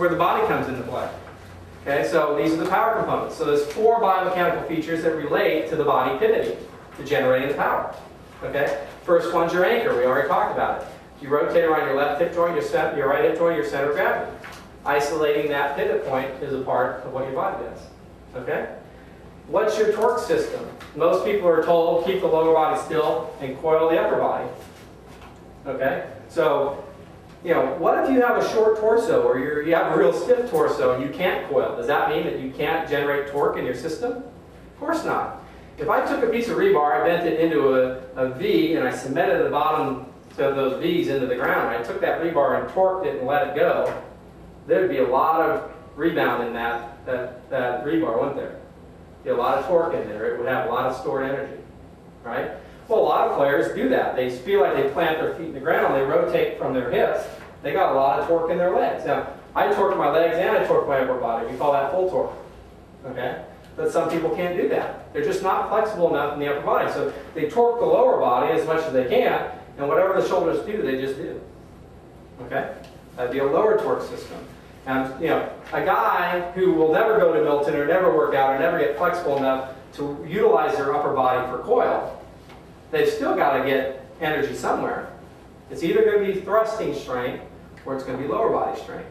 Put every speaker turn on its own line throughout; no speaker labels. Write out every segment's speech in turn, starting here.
where the body comes into play. Okay, so these are the power components. So there's 4 biomechanical features that relate to the body pivoting, to generating the power. Okay, first one's your anchor. We already talked about it. You rotate around your left hip joint, your right hip joint, your center of gravity. Isolating that pivot point is a part of what your body does. Okay? What's your torque system? Most people are told keep the lower body still and coil the upper body. Okay? So, you know, what if you have a short torso or you have a real stiff torso and you can't coil? Does that mean that you can't generate torque in your system? Of course not. If I took a piece of rebar, I bent it into a V, and I cemented the bottom of those V's into the ground, I took that rebar and torqued it and let it go, there'd be a lot of rebound in that rebar, wouldn't there? Be a lot of torque in there. It would have a lot of stored energy, right? Well, a lot of players do that. They feel like they plant their feet in the ground, they rotate from their hips, they got a lot of torque in their legs. Now, I torque my legs and I torque my upper body. We call that full torque, okay? But some people can't do that. They're just not flexible enough in the upper body. So they torque the lower body as much as they can, and whatever the shoulders do, they just do. Okay? That'd be a lower torque system. And, you know, a guy who will never go to Milton or never work out or never get flexible enough to utilize their upper body for coil, they've still got to get energy somewhere. It's either going to be thrusting strength or it's going to be lower body strength.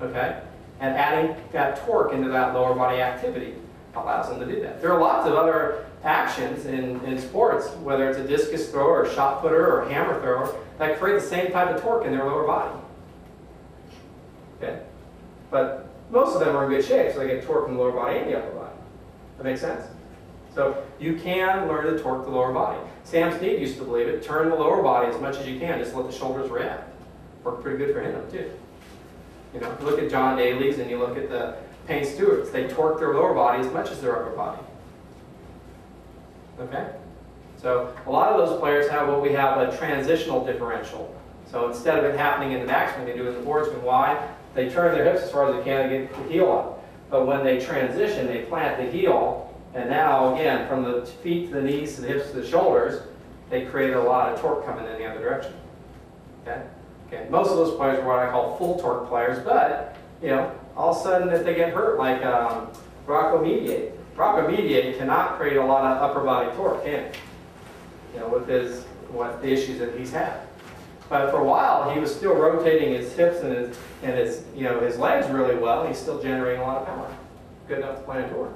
Okay? And adding that torque into that lower body activity allows them to do that. There are lots of other actions in sports, whether it's a discus thrower, or shot putter, or a hammer thrower, that create the same type of torque in their lower body. Okay? But most of them are in good shape, so they get torque in the lower body and the upper body. That makes sense? So you can learn to torque the lower body. Sam Snead used to believe it. Turn the lower body as much as you can. Just let the shoulders react. Worked pretty good for him, too. You know, you look at John Daly's and you look at the Payne Stewarts. They torque their lower body as much as their upper body. Okay? So a lot of those players have what we have a transitional differential. So instead of it happening in the backswing, they do it in the forward swing. Why? They turn their hips as far as they can to get the heel up. But when they transition, they plant the heel. And now, again, from the feet to the knees to the hips to the shoulders, they create a lot of torque coming in the other direction. Okay? Okay. Most of those players are what I call full torque players, but, you know, all of a sudden if they get hurt, like Rocco Mediate cannot create a lot of upper body torque, can he? You know, with the issues that he's had. But for a while, he was still rotating his hips and his legs really well. He's still generating a lot of power. Good enough to play a tour.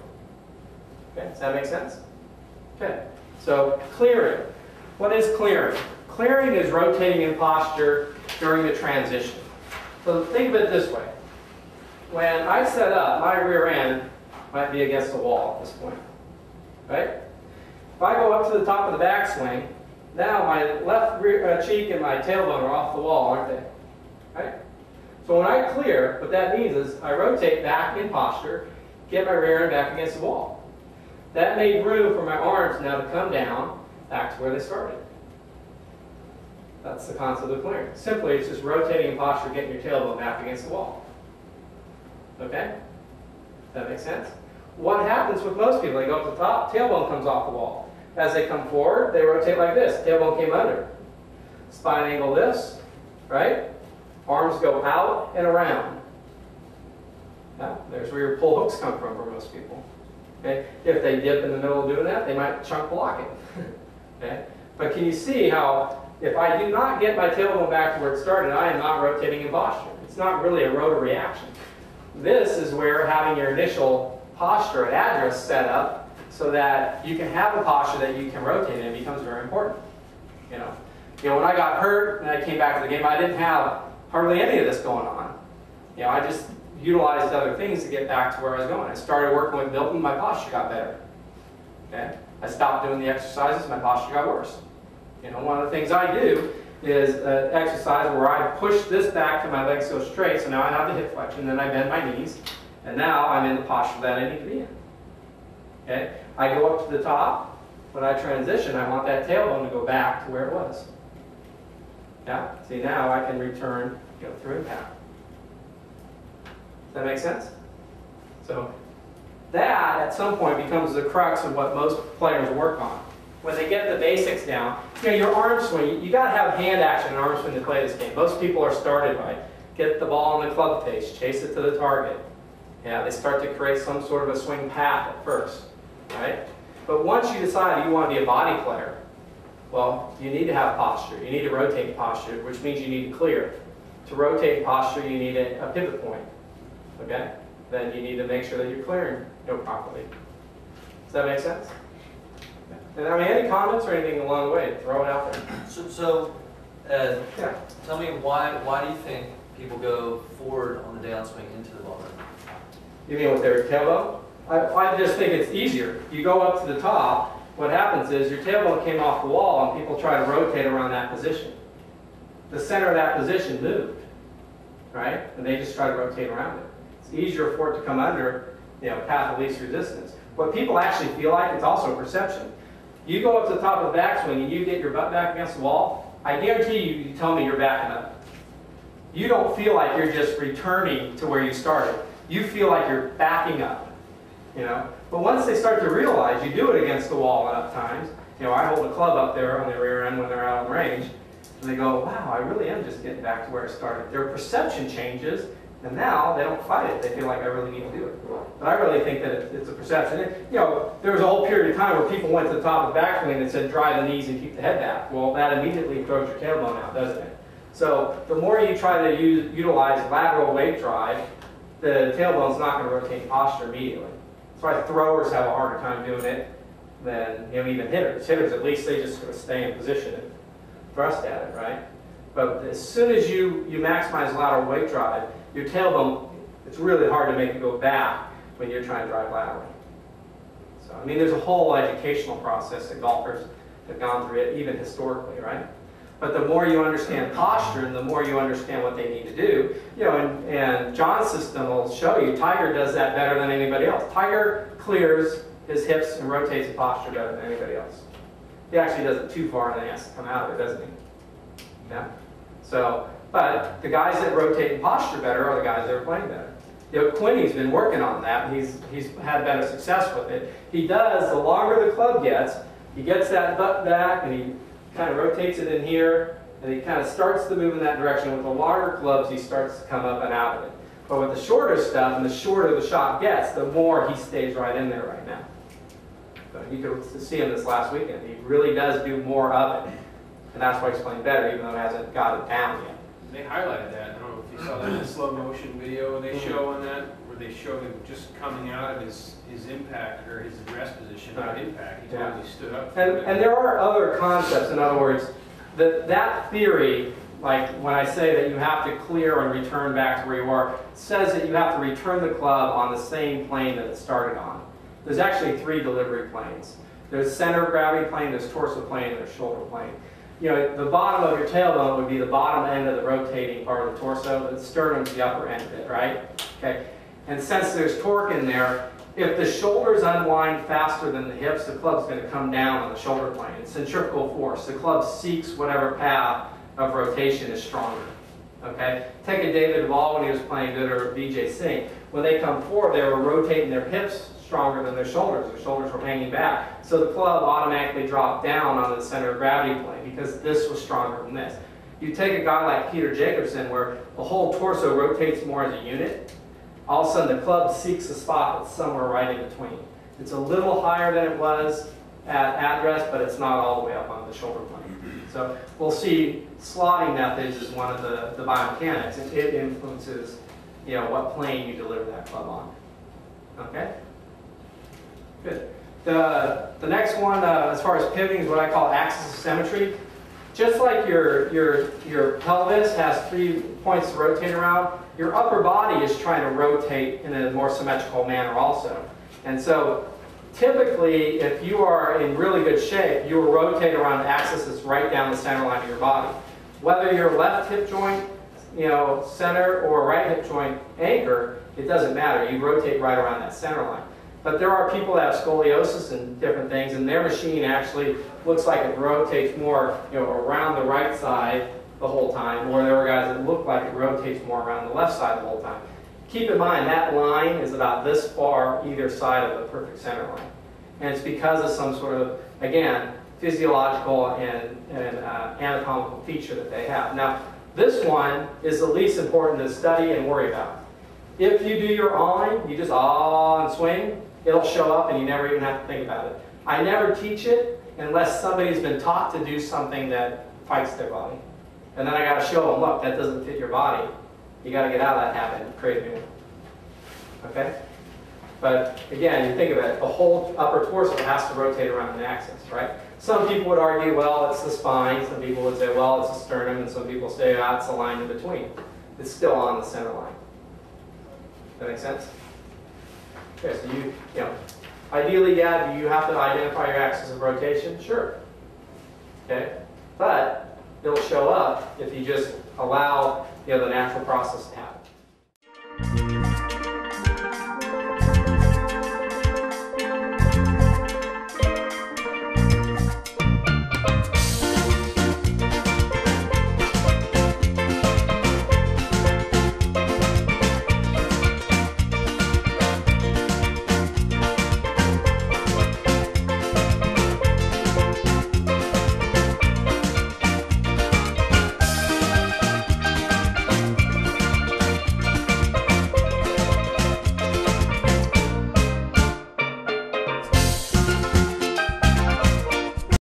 Okay, does that make sense? Okay, so clearing. What is clearing? Clearing is rotating in posture during the transition. So think of it this way. When I set up, my rear end might be against the wall at this point. Right? If I go up to the top of the backswing, now my left rear cheek and my tailbone are off the wall, aren't they? Right? So when I clear, what that means is I rotate back in posture, get my rear end back against the wall. That made room for my arms now to come down back to where they started. That's the concept of clearing. Simply, it's just rotating in posture, getting your tailbone back against the wall. Okay? That makes sense? What happens with most people? They go up to the top, tailbone comes off the wall. As they come forward, they rotate like this. Tailbone came under. Spine angle lifts, right? Arms go out and around. Now, there's where your pull hooks come from for most people. Okay? If they dip in the middle of doing that, they might chunk block it. Okay? But can you see how if I do not get my tailbone back to where it started, I am not rotating in posture. It's not really a rotary action. This is where having your initial posture and address set up so that you can have a posture that you can rotate in becomes very important. You know, when I got hurt and I came back to the game, I didn't have hardly any of this going on. You know, I just utilized other things to get back to where I was going. I started working with Milton, my posture got better. Okay? I stopped doing the exercises, my posture got worse. You know, one of the things I do is an exercise where I push this back to my legs go straight, so now I have the hip flexion, then I bend my knees, and now I'm in the posture that I need to be in. Okay? I go up to the top. When I transition, I want that tailbone to go back to where it was. Yeah? See, now I can return, through impact. Does that make sense? So that, at some point, becomes the crux of what most players work on. When they get the basics down, your arm swing, you got to have hand action and arm swing to play this game. Most people are started by get the ball in the club face, chase it to the target. Yeah, they start to create some sort of a swing path at first, right? But once you decide you want to be a body player, well, you need to have posture. You need to rotate posture, which means you need to clear. To rotate posture, you need a pivot point, okay? Then you need to make sure that you're clearing properly. Does that make sense? And I mean, any comments or anything along the way, throw it out there.
Yeah. Tell me why do you think people go forward on the downswing into the ball?
You mean with their tailbone? I just think it's easier. You go up to the top, what happens is your tailbone came off the wall and people try to rotate around that position. The center of that position moved, right? And they just try to rotate around it. It's easier for it to come under, path of least resistance. What people actually feel like, it's also perception. You go up to the top of the backswing and you get your butt back against the wall, I guarantee you tell me you're backing up. You don't feel like you're just returning to where you started. You feel like you're backing up. But once they start to realize you do it against the wall enough times, I hold the club up there on the rear end when they're out on range, and they go, wow, I really am just getting back to where I started. Their perception changes, and now they don't fight it. They feel like I really need to do it. But I really think that it's a perception. There was a whole period of time where people went to the top of the backswing and said, drive the knees and keep the head back. Well, that immediately throws your tailbone out, doesn't it? So the more you try to utilize lateral weight drive, the tailbone's not going to rotate posture immediately. That's why throwers have a harder time doing it than even hitters. Hitters, at least, they just sort of stay in position and thrust at it, right? But as soon as you maximize lateral weight drive, your tailbone, it's really hard to make it go back when you're trying to drive laterally. So, I mean, there's a whole educational process that golfers have gone through it, even historically, right? But the more you understand posture and the more you understand what they need to do, and John's system will show you, Tiger does that better than anybody else. Tiger clears his hips and rotates the posture better than anybody else. He actually does it too far and then he has to come out of it, doesn't he? Yeah? So, but the guys that rotate and posture better are the guys that are playing better. Quinney's been working on that. He's had better success with it. He does, the longer the club gets, he gets that butt back and he kind of rotates it in here, and he kind of starts to move in that direction. With the longer clubs, he starts to come up and out of it. But with the shorter stuff, and the shorter the shot gets, the more he stays right in there right now. So you could see him this last weekend. He really does do more of it, and that's why he's playing better, even though he hasn't got it down yet.
They highlighted that. I don't know if you saw that in the slow motion video they show on that, where they show him just coming out of his impact, or his rest position on impact. He totally stood up.
And there are other concepts. In other words, that theory, like when I say that you have to clear and return back to where you are, says that you have to return the club on the same plane that it started on. There's actually 3 delivery planes. There's center of gravity plane, there's torso plane, and there's shoulder plane. The bottom of your tailbone would be the bottom end of the rotating part of the torso. The sternum's the upper end of it, right? Okay. And since there's torque in there, if the shoulders unwind faster than the hips, the club's going to come down on the shoulder plane. It's centrifugal force. The club seeks whatever path of rotation is stronger. Okay? Take a David Duvall when he was playing good, or Vijay Singh. When they come forward, they were rotating their hips stronger than their shoulders. Their shoulders were hanging back. So the club automatically dropped down onto the center of gravity plane because this was stronger than this. You take a guy like Peter Jacobsen, where the whole torso rotates more as a unit, all of a sudden the club seeks a spot that's somewhere right in between. It's a little higher than it was at address, but it's not all the way up on the shoulder plane. So we'll see slotting methods is one of the biomechanics, and it influences what plane you deliver that club on. Okay? Good. The next one, as far as pivoting, is what I call axis of symmetry. Just like your pelvis has 3 points to rotate around, your upper body is trying to rotate in a more symmetrical manner also. And so typically, if you are in really good shape, you will rotate around the axis that's right down the center line of your body. Whether your left hip joint, center, or right hip joint anchor, it doesn't matter. You rotate right around that center line. But there are people that have scoliosis and different things, and their machine actually looks like it rotates more, around the right side the whole time, or there are guys that look like it rotates more around the left side the whole time. Keep in mind, that line is about this far either side of the perfect center line. And it's because of some sort of, again, physiological and anatomical feature that they have. Now, This one is the least important to study and worry about. If you do your awing, you just awe and swing, it'll show up and you never even have to think about it. I never teach it unless somebody's been taught to do something that fights their body. And then I got to show them, look, that doesn't fit your body. You got to get out of that habit and create a new one. Okay? But again, you think of it, the whole upper torso has to rotate around an axis, right? Some people would argue, well, it's the spine. Some people would say, well, it's the sternum. And some people say, ah, it's the line in between. It's still on the center line. That make sense? Okay, so you know, ideally, yeah, do you have to identify your axis of rotation? Sure. Okay? But it'll show up if you just allow the natural process to happen.